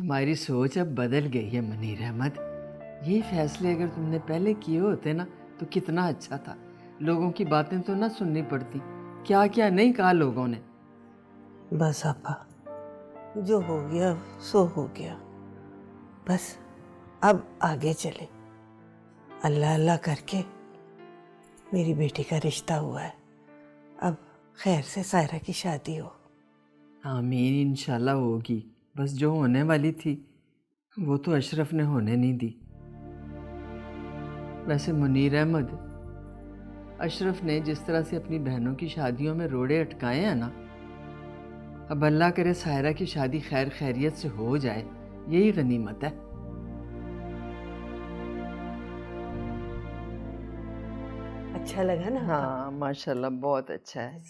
तुम्हारी सोच अब बदल गई है मुनीर अहमद। यही फैसले अगर तुमने पहले किए होते ना तो कितना अच्छा था। लोगों की बातें तो ना सुननी पड़ती। क्या क्या नहीं कहा लोगों ने। बस आपा, जो हो गया सो हो गया। बस अब आगे चले। अल्लाह अल्लाह करके मेरी बेटी का रिश्ता हुआ है। अब खैर से सायरा की शादी हो। आमीन, इंशाल्लाह होगी। बस जो होने वाली थी वो तो अशरफ ने होने नहीं दी। वैसे मुनीर अहमद, अशरफ ने जिस तरह से अपनी बहनों की शादियों में रोड़े अटकाए हैं ना, अब अल्लाह करे सायरा की शादी खैर खैरियत से हो जाए, यही गनीमत है। अच्छा लगा ना? हाँ माशाल्लाह, बहुत अच्छा है।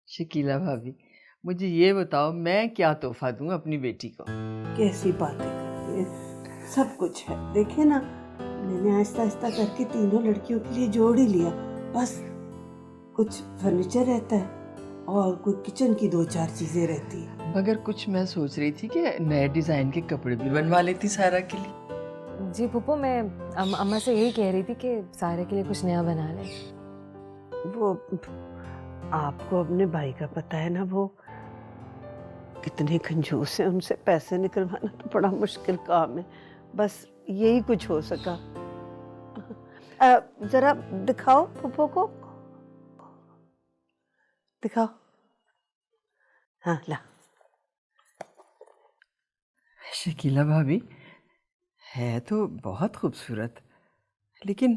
शकीला भाभी, मुझे ये बताओ मैं क्या तोहफा दूं अपनी बेटी को? कैसी बातें करती है, सब कुछ है। देखिए ना, मैंने आहिस्ता आहिस्ता करके तीनों लड़कियों के लिए जोड़ ही लिया। बस कुछ फर्नीचर रहता है और कोई किचन की 2-4 चीजें रहती है। मगर कुछ मैं सोच रही थी कि नए डिजाइन के कपड़े भी बनवा लेती सायरा के लिए। जी फूफो, मैं अम्मा से यही कह रही थी कि सायरा के लिए कुछ नया बना लें। वो आपको अपने भाई का पता है ना, वो कितने कंजूस हैं। उनसे पैसे निकलवाना तो बड़ा मुश्किल काम है। बस यही कुछ हो सका। जरा दिखाओ फूफो को, दिखाओ। हाँ ला। शकीला भाभी, है तो बहुत खूबसूरत, लेकिन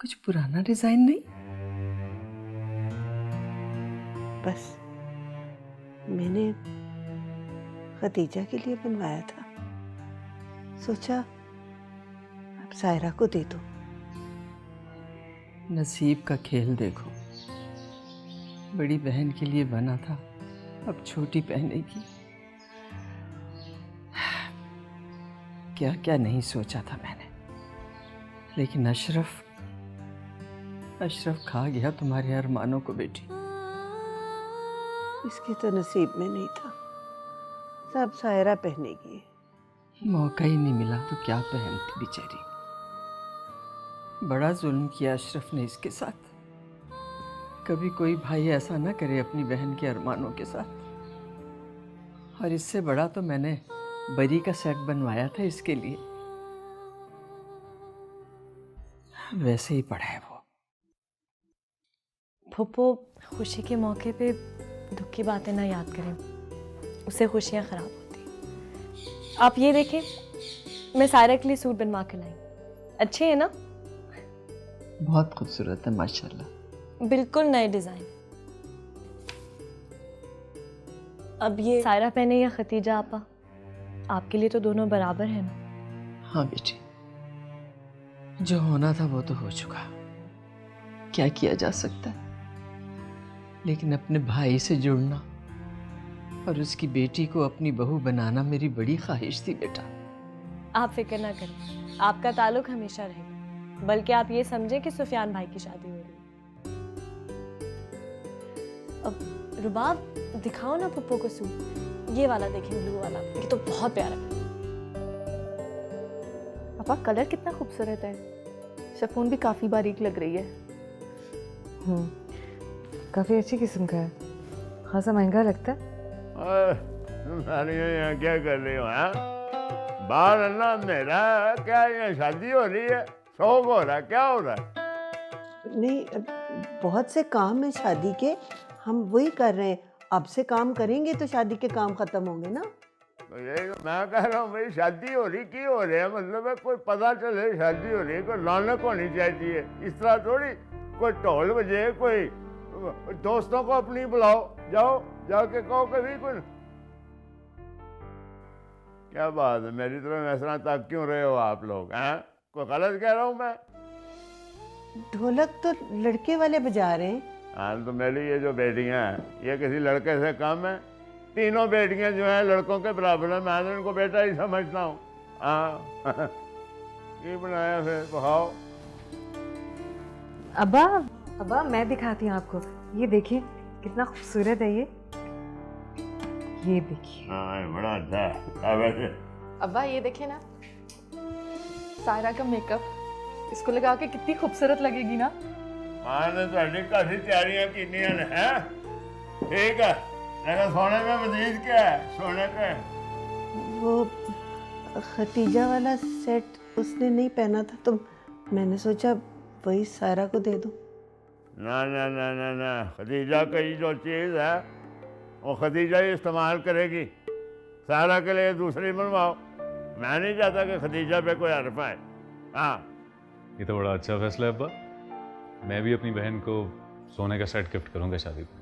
कुछ पुराना डिजाइन नहीं? बस मैंने खदीजा के लिए बनवाया था, सोचा अब सायरा को दे दो। नसीब का खेल देखो, बड़ी बहन के लिए बना था, अब छोटी पहनेगी। क्या क्या नहीं सोचा था मैंने, लेकिन अशरफ खा गया तुम्हारे अरमानों को बेटी। इसके तो नसीब में नहीं था, सब सायरा पहनेगी। मौका ही नहीं मिला तो क्या पहनती बेचारी। बड़ा जुल्म किया अशरफ ने इसके साथ। कभी कोई भाई ऐसा ना करे अपनी बहन के अरमानों के साथ। और इससे बड़ा तो मैंने बरी का सेट बनवाया था इसके लिए। वैसे ही पड़ा है वो। फूफो, खुशी के मौके पे दुख की बातें ना याद करें, उससे खुशियाँ खराब होती। आप ये देखें, मैं सायरा के लिए सूट बनवा कर लाई। अच्छे हैं ना? बहुत खूबसूरत है माशाल्लाह। बिल्कुल नए डिजाइन। अब ये सायरा पहने या खतीजा आपा, आपके लिए तो दोनों बराबर है ना? हाँ बेटी, जो होना था वो तो हो चुका, क्या किया जा सकता है। लेकिन अपने भाई से जुड़ना और उसकी बेटी को अपनी बहू बनाना मेरी बड़ी ख्वाहिश थी बेटा। आप फिक्र ना करें, आपका ताल्लुक हमेशा रहेगा। बल्कि आप ये समझें कि सुफियान भाई की शादी हो रही है। अब रुबाब, दिखाओ ना पप्पू को सूट। ये वाला देखें, ब्लू वाला, ये तो बहुत प्यारा है। पापा, कलर कितना खूबसूरत है। शिफॉन भी काफी बारीक लग रही है। काफी अच्छी किस्म का है, खासा महंगा लगता है। तुम सारियाँ यहाँ क्या कर रही हो? हाँ, बाहर अन्ना अंधेरा है, क्या यहाँ शादी हो रही है? शौक हो रहा है, क्या हो रहा है? नहीं, बहुत से काम है शादी के, हम वही कर रहे हैं। अब से काम करेंगे तो शादी के काम खत्म होंगे ना। तो यही तो मैं कह रहा हूँ भाई, शादी हो रही की हो रही है, मतलब है कोई पता चले शादी हो रही है, कोई रौनक होनी चाहिए। इस तरह थोड़ी कोई ढोल बजे, कोई दोस्तों को अपनी बुलाओ, जाओ जाके कहो कभी कोई। क्या बात है, मेरी तरफ इस तरह तक क्यों रहे हो आप लोग? हैं, कोई गलत कह रहा हूँ मैं? ढोलक तो लड़के वाले बजा रहे हैं। हाँ, तो मेरी ये जो बेटियां हैं, ये किसी लड़के से कम है? तीनों बेटियां जो हैं लड़कों के बराबर है। मैं तो इनको बेटा ही समझता हूँ। हाँ ये बनाया फिर बहाओ। अब्बा, अब्बा मैं दिखाती हूँ आपको। ये देखिए कितना खूबसूरत है। ये देखिए। हाँ, ये बड़ा अच्छा है। वैसे अब्बा ये देखे ना, सायरा का मेकअप, इसको लगा के कितनी खूबसूरत लगेगी ना। हाँ ने ਤੁਹਾਡੀ काफी तैयारियां कीनियां ने हैं। ठीक है, लेकिन सोने में मजीद क्या है? सोने का वो खतीजा वाला सेट उसने नहीं पहना था तो मैंने सोचा वही सायरा को दे दूं। ना ना ना ना ना, खदीजा की जो चीज़ है वो खदीजा ही इस्तेमाल करेगी। सारा के लिए दूसरी बनवाओ। मैं नहीं चाहता कि खदीजा पे कोई हर्फ आए। हाँ, ये तो बड़ा अच्छा फैसला है अब्बा। मैं भी अपनी बहन को सोने का सेट गिफ्ट करूंगा शादी पे।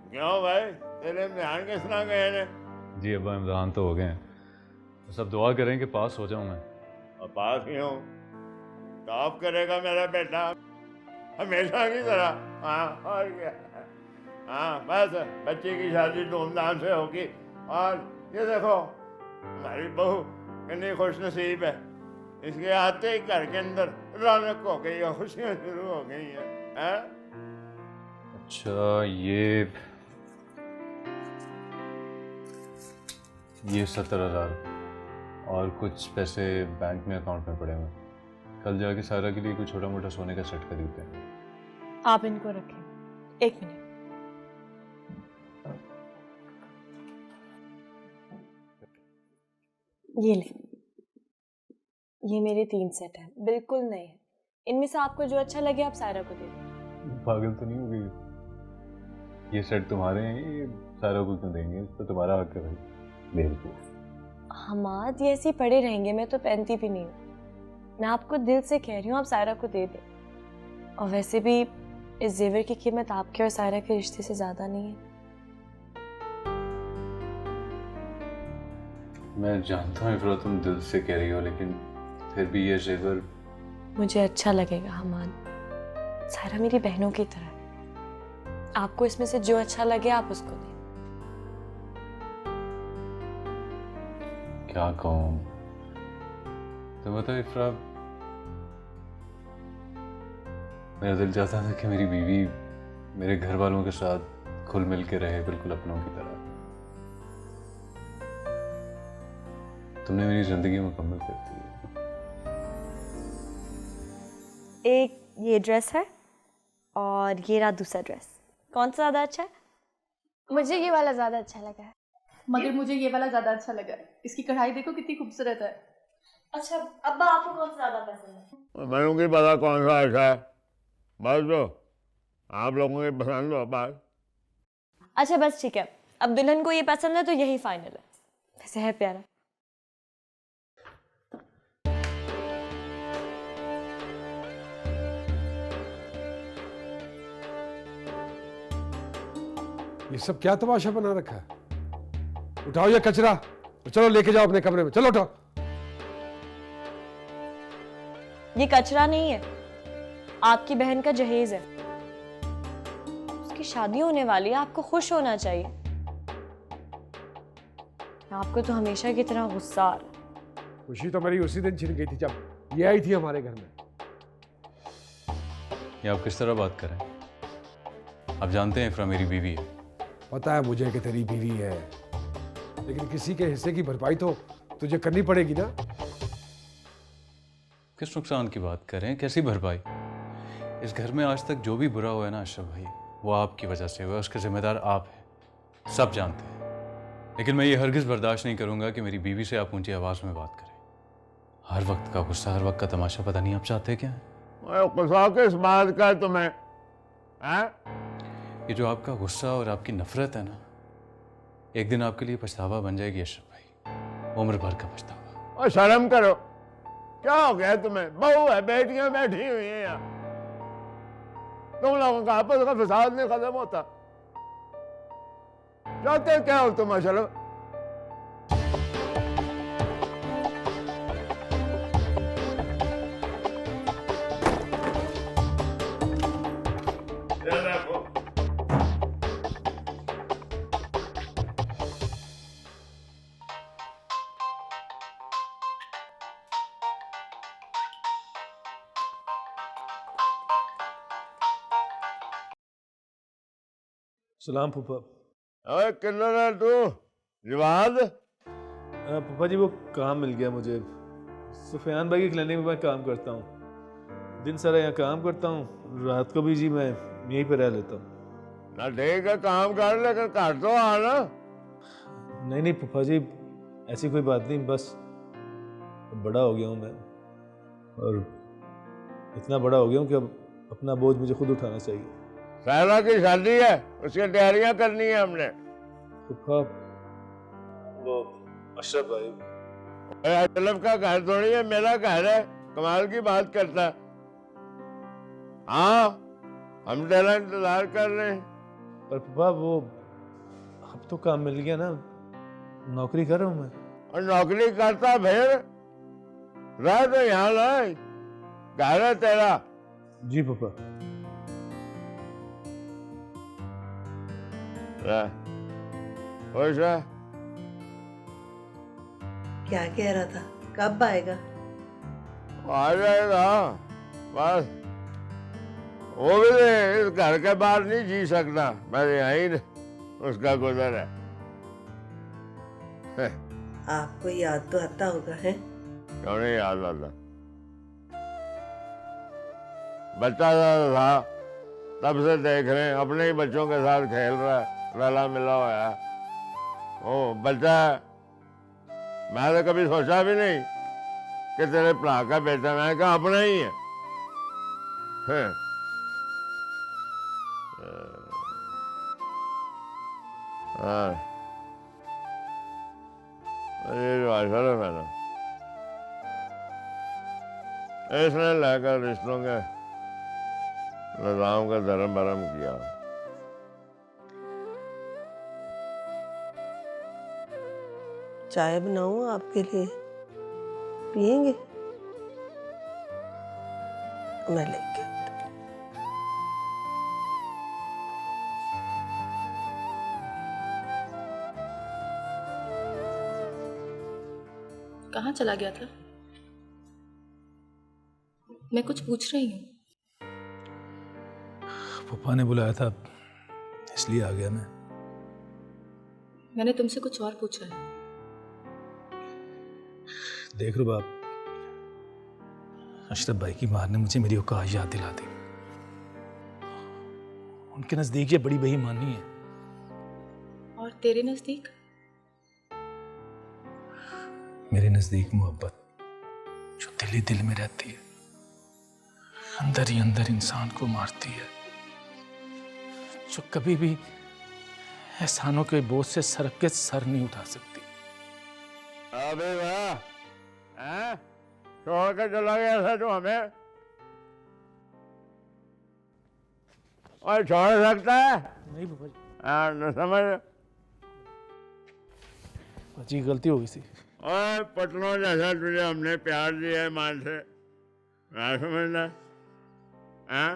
क्यों भाई, तेरे इम्तिहान किस तरह गए ने? जी अब्बा, इम्तहान तो हो गए हैं, बस अब दुआ करें कि पास हो जाऊं मैं। और पास ही हूँ, टॉप करेगा मेरा बेटा हमेशा की तरह। हाँ, और क्या। हाँ, बस बच्चे की शादी धूमधाम से होगी। और ये देखो, हमारी बहू कितनी खुश नसीब है। इसके आते ही घर के अंदर रौनक हो गई और खुशियाँ शुरू हो गई हैं। अच्छा, ये 70,000 और कुछ पैसे बैंक में अकाउंट में पड़े हुए। कल जाके सारा के लिए कोई छोटा मोटा सोने का सेट खरीदते हैं। आप इनको रखें, एक मिनट। ये ले, ये मेरे 3 सेट हैं, बिल्कुल नए हैं। इनमें से आपको जो अच्छा लगे आप सायरा को दे दें। पागल तो नहीं हो गई? ये सेट तुम्हारे हैं, ये सारा को क्यों देंगे? इस पर तुम्हारा हक है भाई, बेवकूफ। हमाद ये ऐसे ही पड़े रहेंगे, मैं तो पहनती भी नहीं हूँ। मैं आपको दिल से कह रही हूँ, आप सायरा को दे दें। और वैसे भी इस जेवर की कीमत आपके और सायरा के रिश्ते से ज़्यादा नहीं है। मैं जानता हूँ इफ़रा, तुम दिल से कह रही हो, लेकिन फिर भी ये जेवर मुझे अच्छा लगेगा हमाद। सायरा मेरी बहनों की तरह है। आपको इसमें से जो अच्छा लगे आप उसको दें। क्या कहूँ? तो बताओ इफ़रा, मेरा दिल चाहता था कि मेरी बीवी मेरे घर वालों के साथ खुल मिल के रहे, बिल्कुल अपनों की तरह। तुमने मेरी जिंदगी मुकम्मल कर दी। एक ये ड्रेस है और ये रहा दूसरा ड्रेस। कौन सा ज़्यादा अच्छा है? मुझे ये वाला ज़्यादा अच्छा लगा है। मगर मुझे ये वाला ज़्यादा अच्छा लगा। इसकी कढ़ाई देखो कितनी खूबसूरत है। अच्छा अब्बा, आपको कौन सा ज़्यादा पसंद है? मैंने की पता कौन सा अच्छा है। बस दो, आप लोगों की पसंद हो बात। अच्छा बस ठीक है, अब दुल्हन को ये पसंद है तो यही फाइनल है। वैसे है प्यारा। ये सब क्या तमाशा बना रखा है? उठाओ ये कचरा और चलो लेके जाओ अपने कमरे में। चलो उठाओ। ये कचरा नहीं है, आपकी बहन का जहेज है। उसकी शादी होने वाली है, आपको खुश होना चाहिए। आपको तो हमेशा की तरह गुस्सा आ रहा है। खुशी तो मेरी उसी दिन छिन गई थी जब ये आई थी हमारे घर में। ये आप किस तरह बात कर रहे हैं? आप जानते हैं इफ़रा मेरी बीवी है। पता है मुझे कि तेरी बीवी है, लेकिन किसी के हिस्से की भरपाई तो तुझे करनी पड़ेगी ना। किस नुकसान की बात कर रहे हैं? कैसी भरपाई? इस घर में आज तक जो भी बुरा हुआ है ना अशरफ भाई, वो आपकी वजह से हुआ है। उसके जिम्मेदार आप हैं, सब जानते हैं। लेकिन मैं ये हरगिज़ बर्दाश्त नहीं करूंगा कि मेरी बीवी से आप ऊंची आवाज़ में बात करें। हर वक्त का गुस्सा, हर वक्त का तमाशा, पता नहीं आप चाहते क्या है? गुस्सा किस बात का है तुम्हें? ये जो आपका गुस्सा और आपकी नफरत है ना, एक दिन आपके लिए पछतावा बन जाएगी अशरफ भाई, उम्र भर का पछतावा। और शर्म करो, क्या हो गया तुम्हें? बहू है, बेटियां बैठी हुई हैं यहाँ। तुम लोगों का आपस का फसाद नहीं खत्म होता। चाहते क्या हो तुम अशरफ? सलाम फूफा। ओए किन्नर है तू? जवाद पापा जी वो काम मिल गया मुझे। सुफियान भाई की क्लिनिक में मैं काम करता हूँ। दिन सारा यहाँ काम करता हूँ, रात को भी जी मैं यहीं पे रह लेता हूँ। ना ठीक है, काम कर लेकर घर तो आना। नहीं नहीं पापा जी, ऐसी कोई बात नहीं, बस बड़ा हो गया हूँ मैं, और इतना बड़ा हो गया हूँ कि अब अपना बोझ मुझे खुद उठाना चाहिए। सारा की शादी है, उसकी तैयारियां करनी है हमने। पापा वो अशरफ भाई, अशरफ का घर थोड़ी है, मेरा घर है। कमाल की बात करता है। हाँ, हम तेरा इंतजार कर रहे हैं। पर पापा वो अब तो काम मिल गया ना, नौकरी कर रहा हूँ मैं। और नौकरी करता फिर रह तो यहाँ रह, घर है तेरा। जी पापा। रह, खुश है। क्या कह रहा था, कब आएगा? आ जाएगा बस। वो भी इस घर के बाहर नहीं जी सकता, मैं यहीं उसका गुजर है। आपको याद तो आता होगा है? क्यों नहीं याद आता? बच्चा था तब से देख रहे हैं, अपने ही बच्चों के साथ खेल रहा है, रला मिला हुआ है। ओ बच्चा है, मैं तो कभी सोचा भी नहीं कि तेरे भरा का बेटा, मैं कहा अपना ही है। ये जो अशरफ है ना, इसने लाकर रिश्तों के निजाम का धर्म भरम किया। चाय बनाऊं आपके लिए, पियेंगे? मैं लेके आती हूँ। कहाँ चला गया था? मैं कुछ पूछ रही हूँ। पापा ने बुलाया था इसलिए आ गया मैं। मैंने तुमसे कुछ और पूछा है। देख लो बाप, अशरफ भाई की मार ने मुझे मेरी औकात याद दिला दी। उनके नजदीक ये बड़ी बेईमानी है। और तेरे नजदीक? मेरे नजदीक मोहब्बत जो दिल ही दिल में रहती है, अंदर ही अंदर इंसान को मारती है, जो कभी भी एहसानों के बोझ से सरक के सर नहीं उठा सकती। अबे वाह, हैं? छोड़ कर चला गया था जो हमें, और छोड़ सकता है? नहीं पापा जी, न समझ। जी गलती हो गई थी। और पटनों जैसा तुझे हमने प्यार दिया है मान से, ना समझना। हाँ,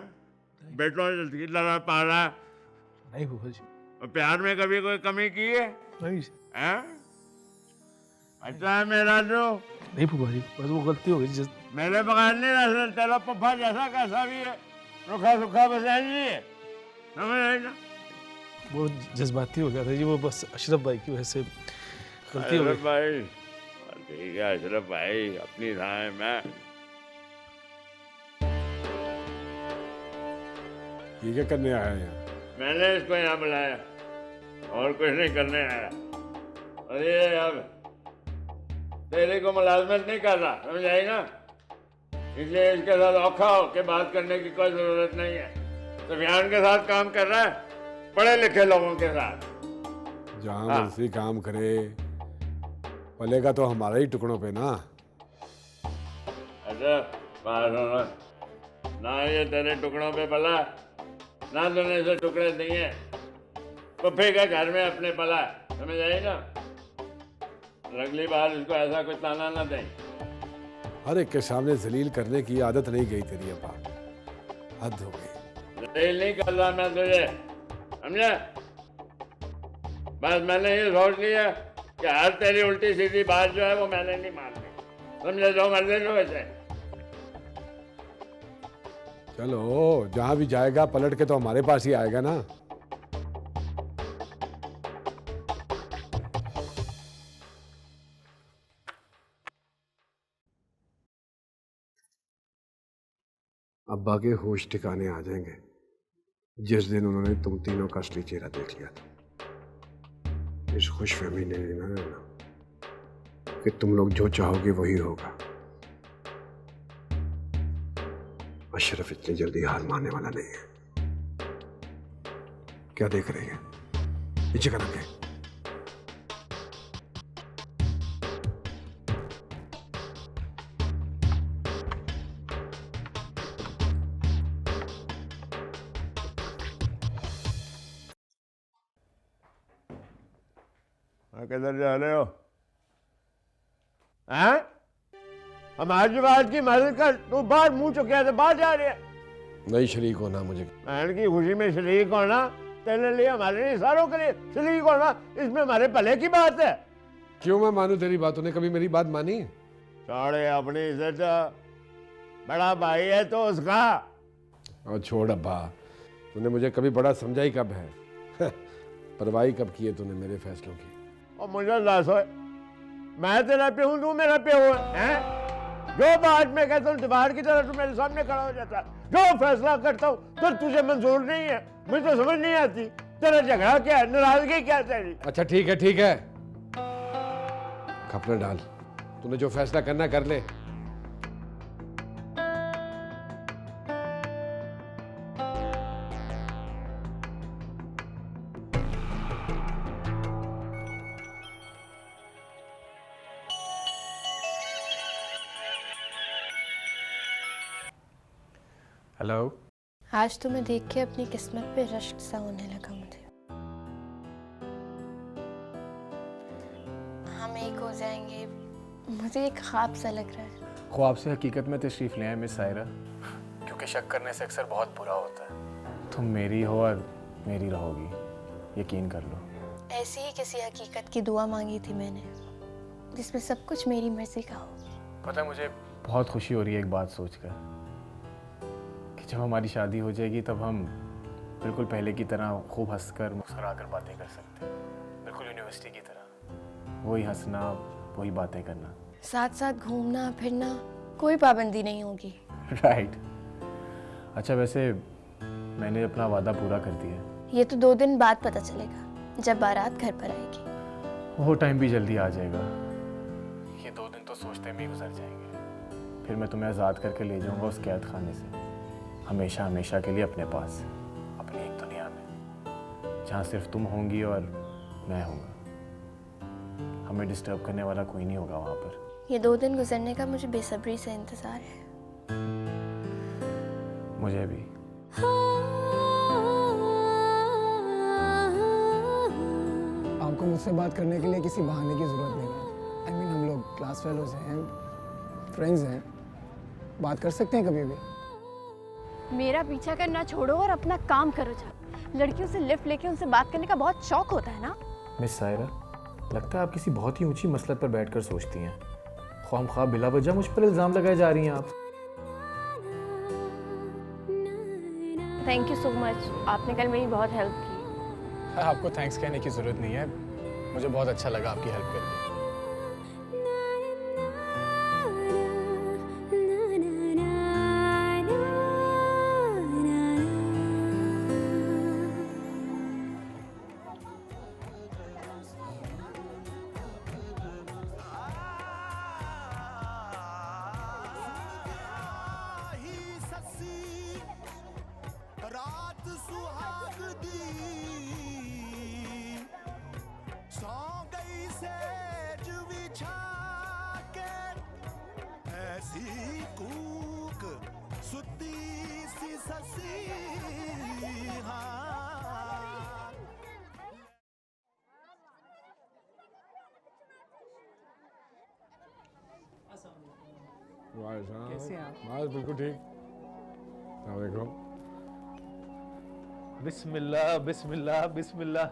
बेटों की तरह पाला। नहीं पापा जी, और प्यार में कभी कोई कमी की है? नहीं। हाँ? अच्छा है मेरा जो। नहीं पापा जी, बस वो गलती हो गई। मेरे बगैर नहीं रह सकता, तेरा पप्पा जैसा कैसा भी है, रुखा सुखा बस ऐसी है, समझ आई ना? वो जज्बाती हो गया था जी, वो बस अशरफ भाई की वजह से गलती हो गई। अशरफ भाई ठीक है, अशरफ भाई अपनी राय में। ये क्या करने आया है यहाँ? मैंने इसको यहाँ बुलाया और कुछ नहीं करने आया। और ये अब तेरे को मुलाजमत नहीं कर रहा, समझ आई ना? इसलिए इसके साथ औखा हो के बात करने की कोई जरूरत नहीं है। सुफियान के साथ काम कर रहा है, पढ़े लिखे लोगों के साथ। जहाँ मर्जी काम करे, पलेगा तो हमारा ही टुकड़ों पे ना। अच्छा बात सुनो, ना ये तेरे टुकड़ों पे पला, ना तूने इसे टुकड़े दिए। पुप्पी के घर में अपने पला, समझ आई ना? अगली बार इसको ऐसा कुछ ताना ना दें। हर एक के सामने जलील करने की आदत नहीं गई तेरी अब्बा, हद हो गई। जलील नहीं कर रहा मैं तुझे, समझा? बस मैंने ये सोच लिया कि हर तेरी उल्टी सीधी बात जो है वो मैंने नहीं माननी, समझे? जो मर्जी जो वैसे। चलो जहाँ भी जाएगा पलट के तो हमारे पास ही आएगा ना। अब्बा के होश ठिकाने आ जाएंगे जिस दिन उन्होंने तुम तीनों का असली चेहरा देख लिया था। इस खुशफहमी ने ना रहना कि तुम लोग जो चाहोगे वही होगा। अशरफ इतनी जल्दी हार मानने वाला नहीं है। क्या देख रही है? नीचे का रंग है। किधर जा रहे हो? हैं? हमारी बात की मदद कर। तू बाहर मुंह चुके थे, बाहर जा रहे है। नहीं शरीक होना मुझे। बहन की खुशी में शरीक होना तेरे लिए, हमारे लिए, सारों के लिए शरीक होना, इसमें हमारे भले की बात है। क्यों मैं मानूं तेरी बात? तूने कभी मेरी बात मानी? छोड़े अपनी इज्जत, बड़ा भाई है तो उसका। और छोड़ अब्बा, तूने मुझे कभी बड़ा समझा ही कब है? परवाही कब की है तूने मेरे फैसलों की? और मुझे लाश हो, मैं तेरा पे हूँ, तू मेरा पे हो, हैं? जो बात मैं कहता हूँ दीवार की तरह तू मेरे सामने खड़ा हो जाता है। जो फैसला करता हूँ तो तुझे मंजूर नहीं है। मुझे तो समझ नहीं आती तेरा झगड़ा क्या है, नाराजगी क्या है तेरी? अच्छा ठीक है ठीक है, कपड़े डाल। तूने जो फैसला करना कर ले। हेलो। आज तुम्हें देख के अपनी किस्मत पे रश्क सा होने लगा मुझे। हम एक हो जाएंगे, मुझे एक ख्वाब सा लग रहा है। ख्वाब से हकीकत में तशरीफ़ ले आए मिस सायरा, क्योंकि शक करने से अक्सर बहुत बुरा होता है। तुम मेरी हो और मेरी रहोगी, यकीन कर लो। ऐसी ही किसी हकीकत की दुआ मांगी थी मैंने, जिसमें सब कुछ मेरी मर्जी का हो। पता है मुझे बहुत खुशी हो रही है एक बात सोचकर कि जब हमारी शादी हो जाएगी तब हम बिल्कुल पहले की तरह खूब हंसकर मुस्कुराकर बातें कर सकते हैं, बिल्कुल यूनिवर्सिटी की तरह। वही हंसना, वही बातें करना, साथ साथ घूमना फिरना, कोई पाबंदी नहीं होगी। राइट। अच्छा वैसे मैंने अपना वादा पूरा कर दिया। ये तो 2 दिन बाद पता चलेगा, जब बारात घर पर आएगी। वो टाइम भी जल्दी आ जाएगा। ये 2 दिन तो सोचते में ही गुजर जाएंगे। फिर मैं तुम्हें आज़ाद करके ले जाऊंगा उस कैद खाने से, हमेशा हमेशा के लिए अपने पास, अपनी एक दुनिया में जहाँ सिर्फ तुम होंगी और मैं होऊंगा। हमें डिस्टर्ब करने वाला कोई नहीं होगा वहाँ पर। ये 2 दिन गुजरने का मुझे बेसब्री से इंतज़ार है। मुझे भी। आपको मुझसे बात करने के लिए किसी बहाने की ज़रूरत नहीं है। आई मीन हम लोग क्लास फेलोज हैं, फ्रेंड्स हैं, बात कर सकते हैं कभी भी। मेरा पीछा करना छोड़ो और अपना काम करो। जा लड़कियों से लिफ्ट लेके उनसे बात करने का बहुत शौक होता है ना। मिस सायरा, लगता है आप किसी बहुत ही ऊंची मसलत पर बैठकर सोचती हैं। ख्वामख्वाह बिला वजह मुझ पर इल्ज़ाम लगाए जा रही हैं आप। थैंक यू सो मच, आपने कल मेरी बहुत हेल्प की। आपको थैंक्स कहने की ज़रूरत नहीं है, मुझे बहुत अच्छा लगा आपकी हेल्प करके। कैसे हैं आप? बस बिल्कुल ठीक। अस्सलाम बिस्मिल्लाह बिस्मिल्लाह बिस्मिल्लाह।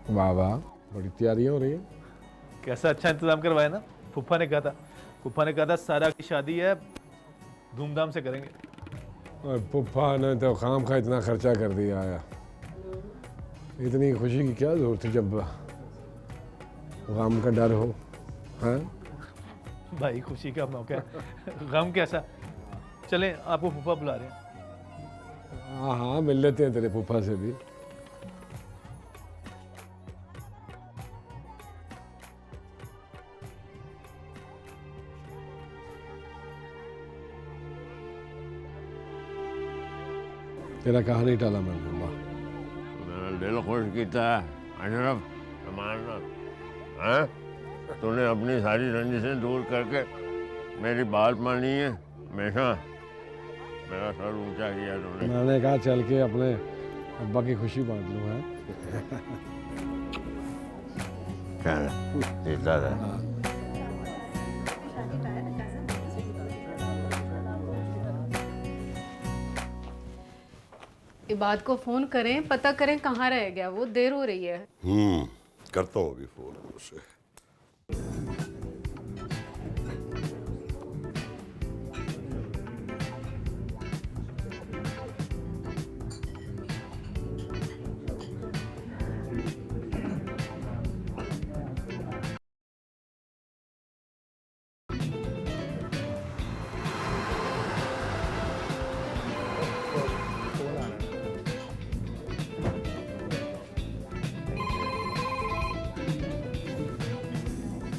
वाह वाह, बड़ी तैयारियां हो रही है। कैसा अच्छा इंतजाम करवाया ना। फूफा ने कहा था सारा की शादी है, धूमधाम से करेंगे। और फूफा ने तो खाम खा इतना खर्चा कर दिया है। इतनी खुशी की क्या जरूरत थी जब गम का डर हो। हाँ भाई खुशी का मौका है, गम कैसा। चलें, आपको फूफा बुला रहे हैं। हाँ हाँ, मिल लेते हैं तेरे फूफा से भी। तेरा कहानी टाला मैं लूंगा। मेरा दिल खुश किया अशरफ सामान हैं? तूने अपनी सारी रंजिशें दूर करके मेरी बात मानी है। हमेशा मेरा सर ऊंचा किया तूने। मैंने कहा चल के अपने अब्बा की खुशी बांट लूँ है। सीधा था। इबाद को फोन करें, पता करें कहाँ रह गया वो, देर हो रही है। करता हूँ अभी फोन उसे।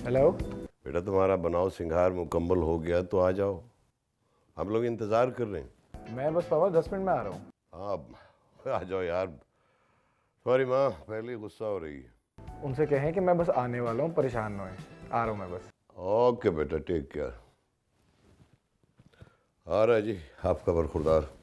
हेलो बेटा, तुम्हारा बनाव सिंगार मुकम्मल हो गया तो आ जाओ, हम लोग इंतज़ार कर रहे हैं। मैं बस पापा 10 मिनट में आ रहा हूँ। हाँ आ जाओ यार। सॉरी माँ, पहले गुस्सा हो रही है। उनसे कहें कि मैं बस आने वाला हूँ, परेशान ना होए, आ रहा हूँ मैं बस। ओके बेटा, टेक केयर। आ रहा है जी आपका बरखुरदार।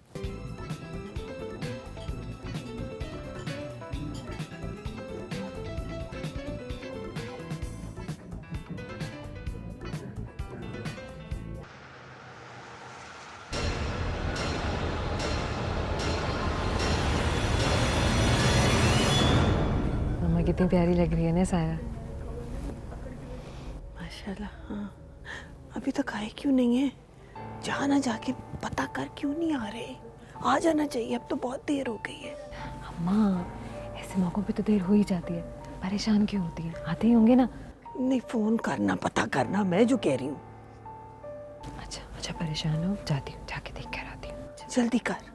कितनी प्यारी लग रही है ना सारा। माशाल्लाह। हाँ, अभी तक आए क्यों नहीं है? जा ना जाके पता कर क्यों नहीं आ रहे? आ जाना चाहिए, अब तो बहुत देर हो गई है। अम्मा, ऐसे मौकों पे तो देर हो ही जाती है, परेशान क्यों होती है? आते ही होंगे ना। नहीं, फोन करना, पता करना, मैं जो कह रही हूँ। अच्छा परेशान हो, जाती हूँ, जाके देख कर आती हूँ। जल्दी कर।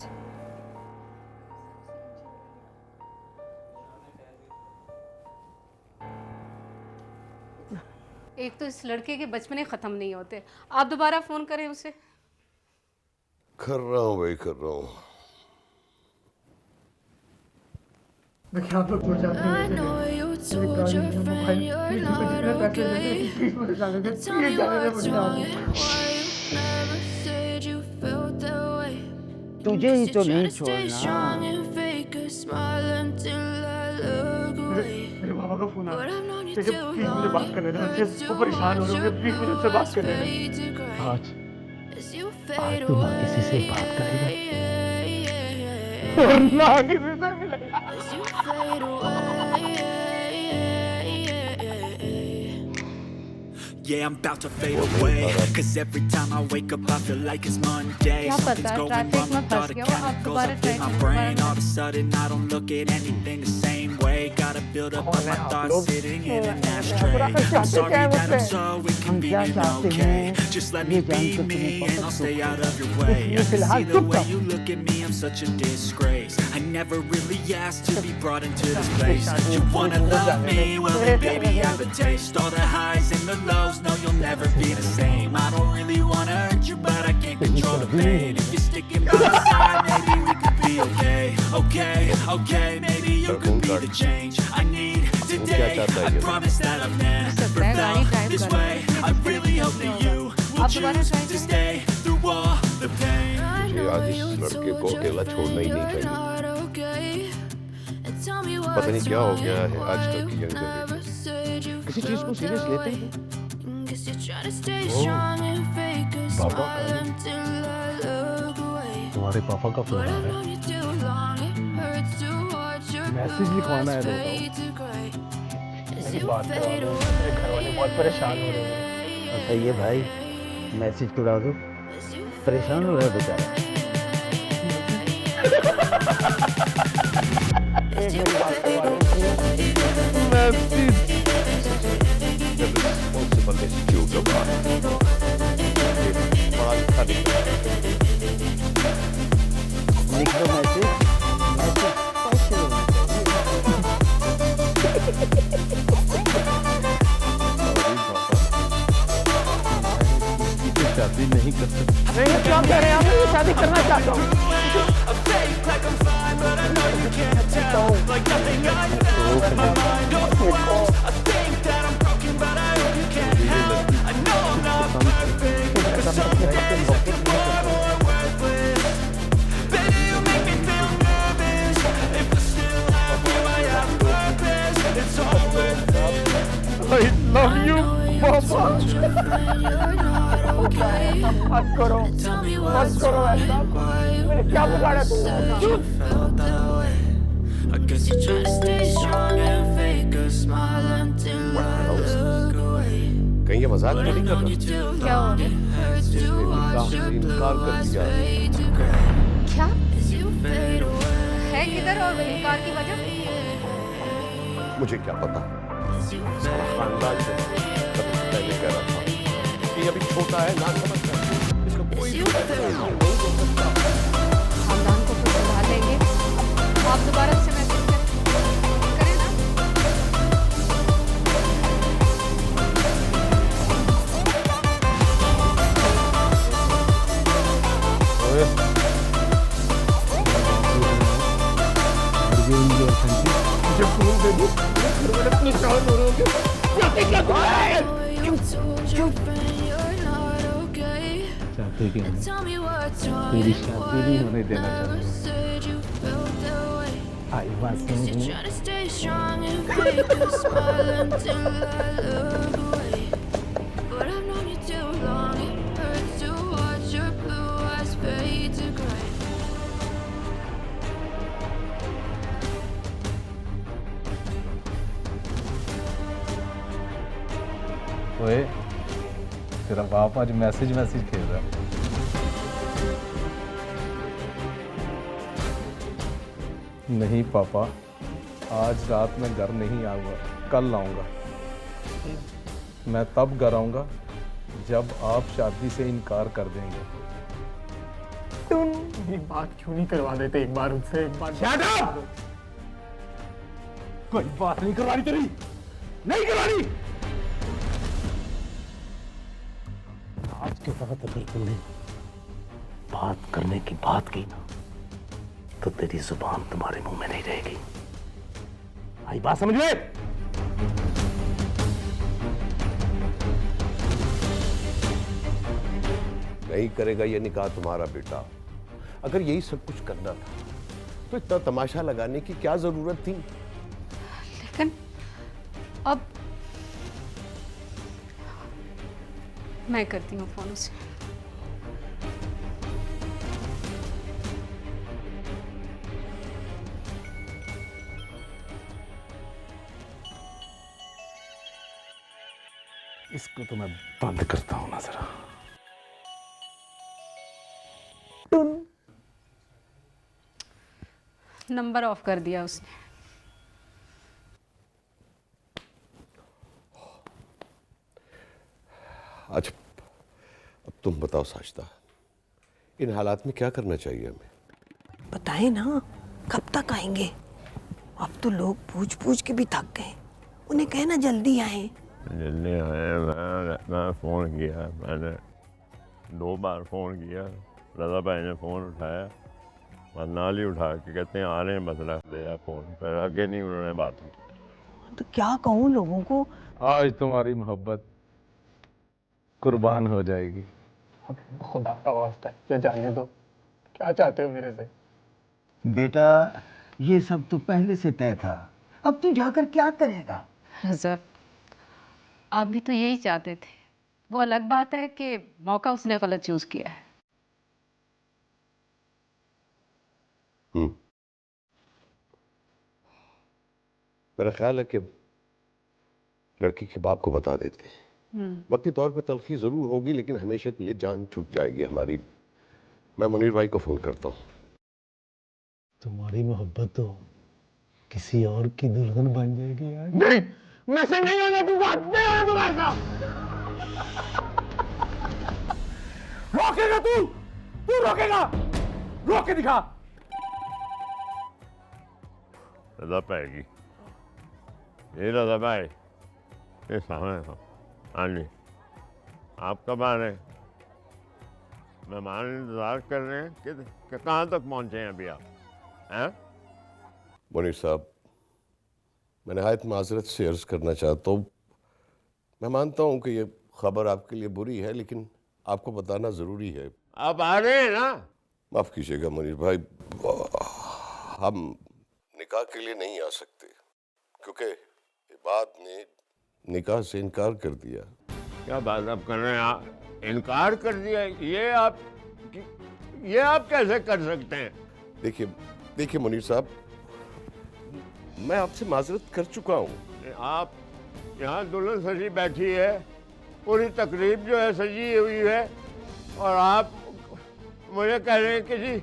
एक तो इस लड़के के बचपने खत्म नहीं होते, आप दोबारा फोन करें उसे। कर रहा हूँ भाई, कर रहा हूँ। देखिए आप लोग दूर जाते तुझे ही तो नहीं छोड़ना। मेरे बाबा का फोन आ रहा है। प्लीज मुझे बात करने देना, वो परेशान हो रहे हैं, प्लीज मुझे उनसे बात करने देना। आज तू माँ किसी से बात करेगा और ना किसी से मिलेगा। Yeah, I'm about to fade away. Cause every time I wake up, I feel like it's Monday. Something's going wrong with all the chemicals up in my brain. All of a sudden, I don't look at anything the same way. Gotta build up all my thoughts sitting in an ashtray. I'm sorry that I'm so inconvenient, okay? Just let me be me and I'll stay out of your way. I can see the way you look at me, I'm such a disgrace. I never really asked to be brought into this place. You wanna love me? Well then baby, have a taste. All the highs and the lows, no you'll never be the same. I don't really wanna hurt you, but I can't control the pain. If you're sticking by my side, maybe we could be okay. Okay, maybe you could be the change I need today. I promise that I've never felt this way. I really hope that you will choose to stay through all the pain. मुझे आज इस लड़के को अकेला छोड़ना ही नहीं चाहिए। पता नहीं क्या हो गया है आजकल की यंग जनरेशन। किसी चीज को सीरियस लेते हैं। पापा, तुम्हारे पापा का फोन आ रहा है। मैसेज लिखवाना है तो बात करो, मेरे घर वाले बहुत परेशान हो रहे हैं। बताइए भाई, मैसेज करा दो, परेशान हो रहा है बेचारा। एक मेरी बात करवा दो। Responsible institute of art. बड़ा अच्छा दिख रहा है। नहीं कर सकता। नहीं क्या कह रहे हैं आप? मैं शादी करना चाहता हूँ। I love you, Papa. मत करो ऐसा। मैंने क्या बिगाड़ा तुमने? I guess you're trying to stay strong and fake a smile until I look away. कहीं ये मजाक तो नहीं कर रहा? क्या हो इसने निकाह से इनकार कर दिया। क्या है किधर और इनकार की वजह? मुझे क्या पता, सारा खानदान से कभी पहले कह रहा था कि अभी छोटा है, ना समझता है, इसका कोई नहीं बोल सकता। खानदान को खुद संभाल लेंगे। आप दोबारा से मैसेज करें ना। मुझे फोन दे दो। मेरे अपनी जान हो रही है। क्या चाहते कि तेरी शादी नहीं होने देना चाहते। आई बात ओए, तेरा बाप आज मैसेज खेल रहा है। नहीं पापा, आज रात में घर नहीं आऊँगा, कल आऊँगा। मैं तब घर आऊँगा जब आप शादी से इनकार कर देंगे। तुम एक बात क्यों नहीं करवा देते? एक बार उनसे एक बार। Shut up! कोई बात नहीं करवानी तेरी, नहीं करवानी। आज के बाद अगर तुमने बात करने की बात की ना, तो तेरी जुबान तुम्हारे मुंह में नहीं रहेगी। आई बात समझ में? नहीं करेगा ये निकाह तुम्हारा बेटा। अगर यही सब कुछ करना था तो इतना तमाशा लगाने की क्या जरूरत थी? लेकिन अब मैं करती हूँ फोन उसे। इसको तो मैं बंद करता हूँ ना जरा। नंबर ऑफ कर दिया उसने। अच्छा, अब तुम बताओ साजिदा, इन हालात में क्या करना चाहिए हमें? बताए ना, कब तक आएंगे? अब तो लोग पूछ पूछ के भी थक गए। उन्हें कहना जल्दी आए। जल्दी आए। मैं फ़ोन किया, मैंने 2 बार फ़ोन किया। रज़ा भाई ने फ़ोन उठाया, नाल ही उठा के कहते हैं आ रहे हैं, बस रख दिया फ़ोन। फिर आगे नहीं उन्होंने बात की। तो क्या कहूँ लोगों को? आज तुम्हारी मोहब्बत कुर्बान हो जाएगी। खुदा का वास्ता है, ये जाने दो। क्या चाहते हो मेरे से? बेटा, ये सब तो पहले से तय था। अब तू जाकर क्या करेगा? रज़ा, आप भी तो यही चाहते थे। वो अलग बात है कि मौका उसने गलत चूज किया है। मेरा ख्याल है कि लड़की के बाप को बता देते हैं। वक्ती तौर पे तलखी जरूर होगी, लेकिन हमेशा के लिए जान छूट जाएगी हमारी। मैं मुनीर भाई को फोन करता हूँ। तुम्हारी मोहब्बत तो किसी और की दुल्हन बन जाएगी यार। नहीं, मैं से नहीं होने दूंगा, नहीं होने दूंगा ऐसा। रोकेगा तू रोकेगा, रोक के दिखा। रज़ा पाएगी, ये रज़ा भाई, ये सामने था। हाँ जी, आप कब आ रहे? मेहमान इंतजार कर रहे हैं कि कहाँ तक पहुँचे हैं अभी आप हैं? मुनीर साहब, मैं नहायत माजरत से अर्ज़ करना चाहता हूँ। मैं मानता हूँ कि ये खबर आपके लिए बुरी है, लेकिन आपको बताना ज़रूरी है। आप आ रहे हैं ना? माफ़ कीजिएगा मुनीर भाई, हम निकाह के लिए नहीं आ सकते क्योंकि इबाद ने निकाह से इनकार कर दिया। क्या बात आप कर रहे हैं? इनकार कर दिया? ये आप कैसे कर सकते हैं? देखिए मुनीर साहब, मैं आपसे माजरत कर चुका हूँ। आप यहाँ दुल्हन सजी बैठी है, पूरी तकरीब जो है सजी हुई है, और आप मुझे कह रहे हैं कि जी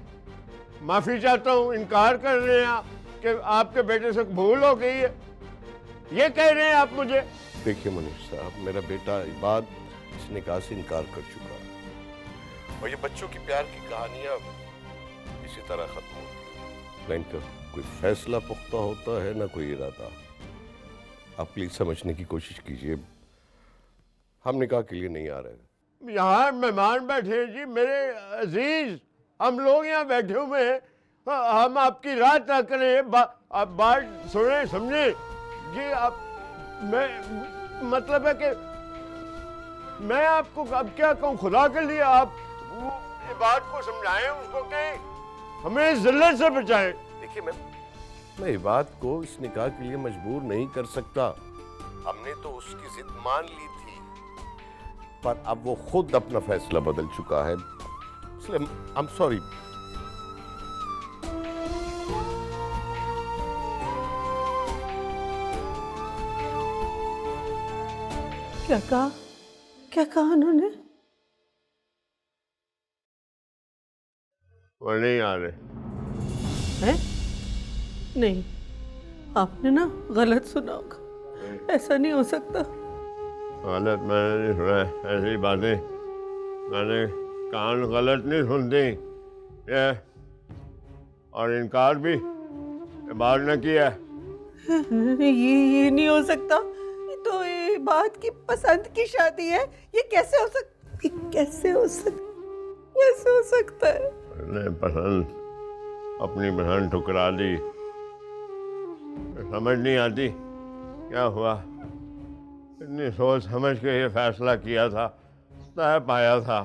माफ़ी चाहता हूँ, इनकार कर रहे हैं आप कि आपके बेटे से भूल हो गई है, ये कह रहे हैं आप मुझे? देखिए मुनीर साहब, मेरा बेटा इबाद इस निकाह से इनकार कर चुका है, और ये बच्चों की प्यार की कहानियाँ इसी तरह ख़त्म होती हैं। ना इनका कोई फैसला पुख्ता होता है, ना कोई इरादा। आप प्लीज़ समझने की कोशिश कीजिए, हम निकाह के लिए नहीं आ रहे। यहाँ मेहमान बैठे हैं जी, मेरे अजीज, हम लोग यहाँ बैठे हुए हैं, हम आपकी रात ना करें, आप बात सुने समझे जी। आप मतलब है कि मैं आपको अब क्या कहूँ, खुदा के लिए आप ये बात को समझाएं उसको कि हमें जिल्लत से बचाएं। देखिए मैं इबाद को इस निकाह के लिए मजबूर नहीं कर सकता। हमने तो उसकी जिद मान ली थी, पर अब वो खुद अपना फैसला बदल चुका है, इसलिए आई एम सॉरी। क्या कहा उन्होंने? वो नहीं आ रहे हैं? नहीं, आपने ना गलत सुना होगा, ऐसा नहीं हो सकता। गलत मैंने नहीं सुना, ऐसी बातें मैंने कान गलत नहीं सुनती। ये और इनकार भी बात न किया। ये नहीं हो सकता, ये तो ये बात की पसंद की शादी है, ये कैसे हो सकता है? मैंने पसंद अपनी बहन ठुकरा दी, समझ नहीं आती क्या हुआ। इतनी सोच समझ के ये फैसला किया था, तय पाया था,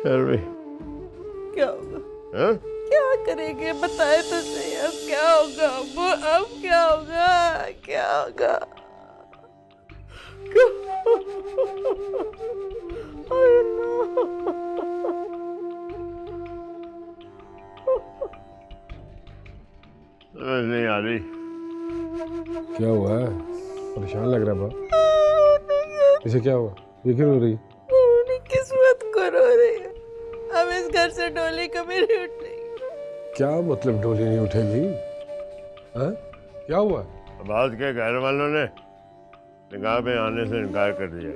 फिर भी क्या होगा? क्या करेंगे बताए तो सही, अब क्या होगा? अब क्या होगा? समझ नहीं आ रही। क्या हुआ है? परेशान लग रहा है। इसे क्या हुआ? ये क्यों रो रही? मेरी किस्मत को रो रही है। अब इस घर से डोली कभी नहीं उठेगी। क्या मतलब डोली नहीं उठेगी? हाँ? क्या हुआ? बाद के घर वालों ने निकाह में आने से इनकार कर दिया।